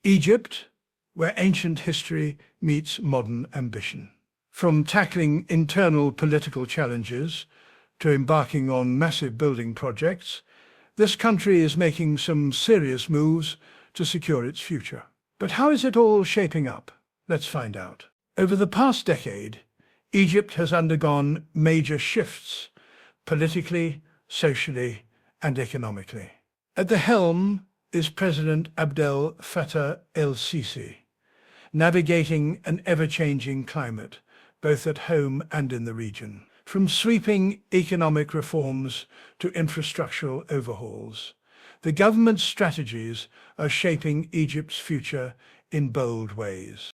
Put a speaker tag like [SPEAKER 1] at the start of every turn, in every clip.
[SPEAKER 1] Egypt, where ancient history meets modern ambition. From tackling internal political challenges to embarking on massive building projects, this country is making some serious moves to secure its future. But how is it all shaping up? Let's find out. Over the past decade, Egypt has undergone major shifts politically, socially, and economically. At the helm is President Abdel Fattah el-Sisi, navigating an ever-changing climate, both at home and in the region. From sweeping economic reforms to infrastructural overhauls, the government's strategies are shaping Egypt's future in bold ways.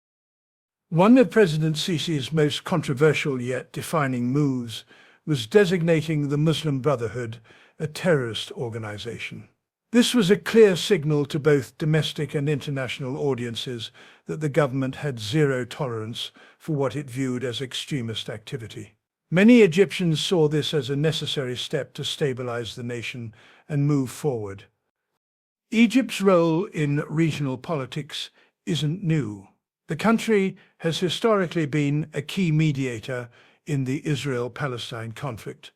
[SPEAKER 1] One of President Sisi's most controversial yet defining moves was designating the Muslim Brotherhood a terrorist organization. This was a clear signal to both domestic and international audiences that the government had zero tolerance for what it viewed as extremist activity. Many Egyptians saw this as a necessary step to stabilize the nation and move forward. Egypt's role in regional politics isn't new. The country has historically been a key mediator in the Israel-Palestine conflict,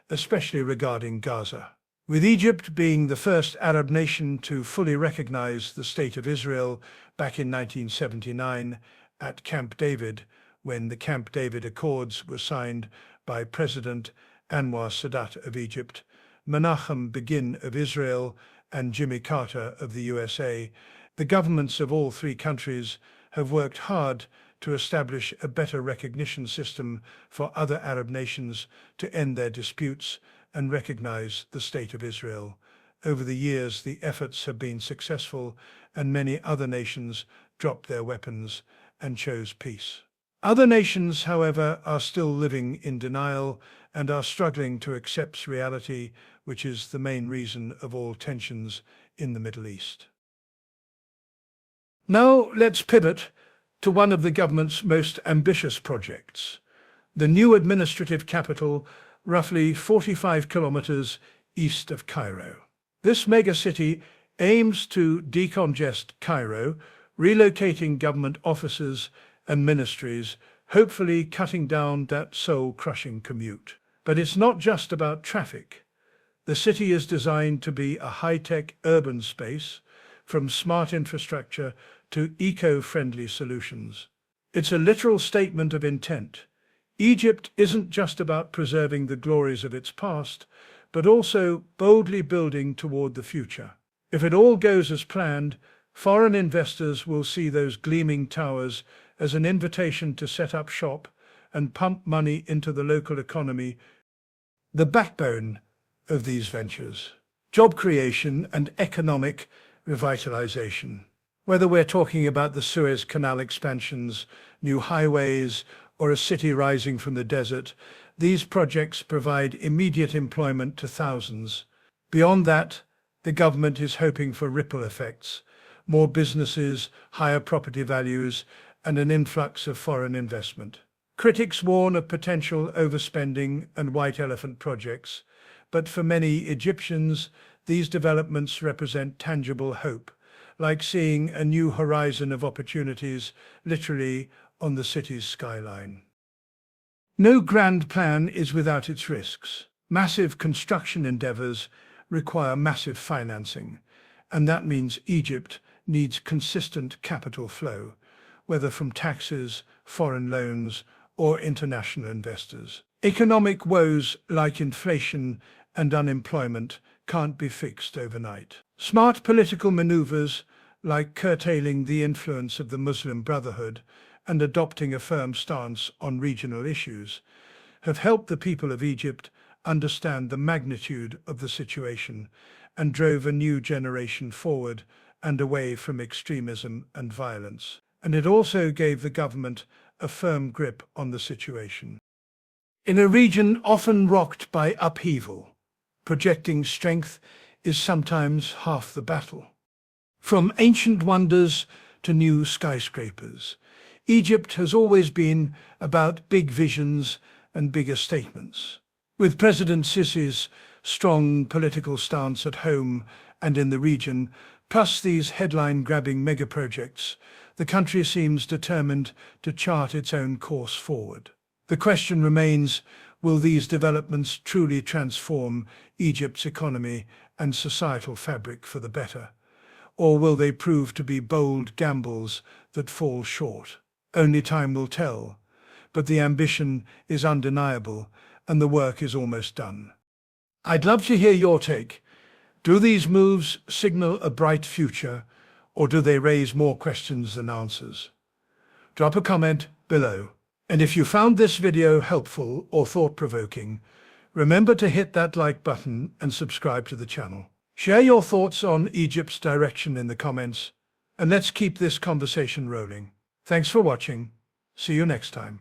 [SPEAKER 1] especially regarding Gaza. With Egypt being the first Arab nation to fully recognize the State of Israel back in 1979 at Camp David, when the Camp David Accords were signed by President Anwar Sadat of Egypt, Menachem Begin of Israel, and Jimmy Carter of the USA, the governments of all three countries have worked hard to establish a better recognition system for other Arab nations to end their disputes and recognize the State of Israel. Over the years, the efforts have been successful, and many other nations dropped their weapons and chose peace. Other nations, however, are still living in denial and are struggling to accept reality, which is the main reason of all tensions in the Middle East. Now let's pivot to one of the government's most ambitious projects, the new administrative capital, roughly 45 kilometers east of Cairo. This megacity aims to decongest Cairo, relocating government offices and ministries, hopefully cutting down that soul-crushing commute. But it's not just about traffic. The city is designed to be a high-tech urban space, from smart infrastructure to eco-friendly solutions. It's a literal statement of intent. Egypt isn't just about preserving the glories of its past, but also boldly building toward the future. If it all goes as planned, foreign investors will see those gleaming towers as an invitation to set up shop and pump money into the local economy, the backbone of these ventures. Job creation and economic revitalization. Whether we're talking about the Suez Canal expansions, new highways, or a city rising from the desert, these projects provide immediate employment to thousands. Beyond that, the government is hoping for ripple effects, more businesses, higher property values, and an influx of foreign investment. Critics warn of potential overspending and white elephant projects, but for many Egyptians, these developments represent tangible hope, like seeing a new horizon of opportunities literally on the city's skyline. No grand plan is without its risks. Massive construction endeavors require massive financing, and that means Egypt needs consistent capital flow, whether from taxes, foreign loans, or international investors. Economic woes like inflation and unemployment can't be fixed overnight. Smart political maneuvers, like curtailing the influence of the Muslim Brotherhood and adopting a firm stance on regional issues, have helped the people of Egypt understand the magnitude of the situation and drove a new generation forward and away from extremism and violence. And it also gave the government a firm grip on the situation. In a region often rocked by upheaval, projecting strength is sometimes half the battle. From ancient wonders to new skyscrapers, Egypt has always been about big visions and bigger statements. With President Sisi's strong political stance at home and in the region, Plus these headline-grabbing megaprojects, the country seems determined to chart its own course forward. The question remains, will these developments truly transform Egypt's economy and societal fabric for the better? Or will they prove to be bold gambles that fall short? Only time will tell, but the ambition is undeniable and the work is almost done. I'd love to hear your take. Do these moves signal a bright future, or do they raise more questions than answers? Drop a comment below. And if you found this video helpful or thought-provoking, remember to hit that like button and subscribe to the channel. Share your thoughts on Egypt's direction in the comments, and let's keep this conversation rolling. Thanks for watching. See you next time.